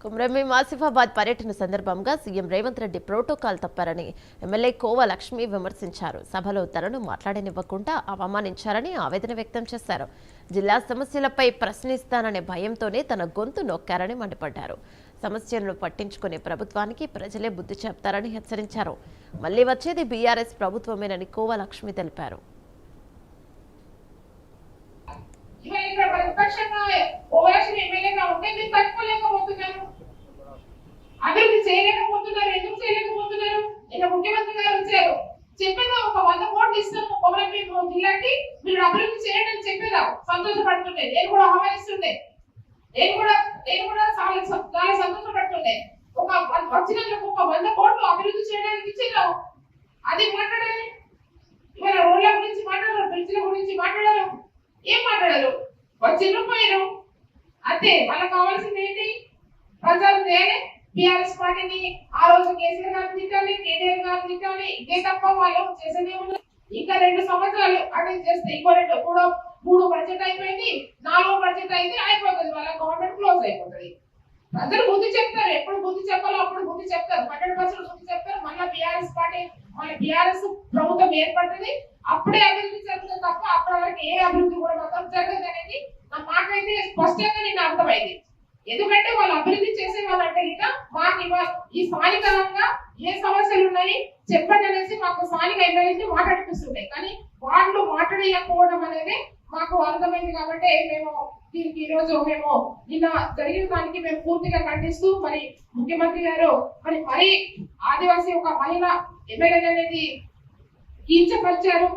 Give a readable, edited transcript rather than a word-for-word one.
కుమ్రంభీం ఆసిఫాబాద్ పర్యటన సందర్భంగా CM Revanth Reddy protocol తప్పారని ఎమ్మెల్యే కోవ లక్ష్మి విమర్శించారు. సభలో తనను మాట్లాడనివ్వకుండా అవమానించారని ఆవేదన వ్యక్తం చేశారు. జిల్లా సమస్యలపై ప్రశ్నిస్తాననే భయంతోనే తన గొంతు నొక్కారని మండిపడ్డారు. సమస్యలను పట్టించుకునే ప్రభుత్వానికి ప్రజలే బుద్ధి చెప్తారని హెచ్చరించారు. మళ్లీ వచ్చేది బీఆర్ఎస్ ప్రభుత్వమేనని కోవ లక్ష్మి తెలిపారు. అభివృద్ధి చేయలేకపోతున్నారు. ఎందుకు చేయలేకపోతున్నారు? ఇక ముఖ్యమంత్రి గారు వచ్చారు, చెప్పేదా ఒక 100 కోట్లు ఇస్తాము కొమరంభీం జిల్లాకి, మీరు అభివృద్ధి చేయండి అని చెప్పేదా సంతోషపడుతుండే. నేను కూడా ఆహ్వానిస్తుండే, నేను కూడా చాలా సంతోషపడుతుండే. ఒక వచ్చినందుకు ఒక 100 కోట్లు అభివృద్ధి చేయడానికి ఇచ్చేదా అది మాట్లాడాలి. ఇవాళ రోడ్ల గురించి మాట్లాడారు, బ్రిడ్జ్ల గురించి మాట్లాడారు, ఏం మాట్లాడారు? వచ్చిన పోయారు అంతే. వాళ్ళకి కావాల్సింది ఏంటి? ప్రజలు చేయాలి. టీఆర్ఎస్ పార్టీని ఆ రోజు కేసీఆర్ గారు తిట్టాలి, కేటీఆర్ గారు తిట్టాలి, ఇదే తప్ప వాళ్ళు చేసేదే ఉన్నారు. ఇంకా 2 సంవత్సరాలు అటెండ్ చేస్తే ఇంకో 3 బడ్జెట్ అయిపోయింది, 4వ బడ్జెట్ అయితే అయిపోతుంది, వాళ్ళ గవర్నమెంట్ క్లోజ్ అయిపోతుంది. ప్రజలు బుద్ధి చెప్తారు, ఎప్పుడు బుద్ధి చెప్పాలో అప్పుడు బుద్ధి చెప్తారు, 12% బుద్ధి చెప్తారు. మళ్ళీ బీఆర్ఎస్ పార్టీ బీఆర్ఎస్ ప్రభుత్వం ఏర్పడుతుంది, అప్పుడే అభివృద్ధి జరుగుతుంది తప్ప అప్పటి వరకు ఏ అభివృద్ధి కూడా మాత్రం జరగదు అనేది నా మాట అయితే స్పష్టంగా నిన్న అర్థమైంది. ఎందుకంటే వాళ్ళు అభివృద్ధి చేసే వాళ్ళంటే ఇక మాకు ఈ స్థానికంగా ఏ సమస్యలు ఉన్నాయి చెప్పండి అనేసి మాకు స్థానిక ఎమ్మెల్యేని మాట్లాడిపిస్తున్నాయి. కానీ వాళ్ళు మాట్లాడకపోవడం అనేది మాకు అర్థమైంది. కాబట్టి మేము దీనికి ఈ రోజు మేము నిన్న జరిగిన దానికి మేము పూర్తిగా ఖండిస్తూ మరి ముఖ్యమంత్రి గారు మరి ఆదివాసీ ఒక మహిళ ఎమ్మెల్యే అనేది కించపరిచారు.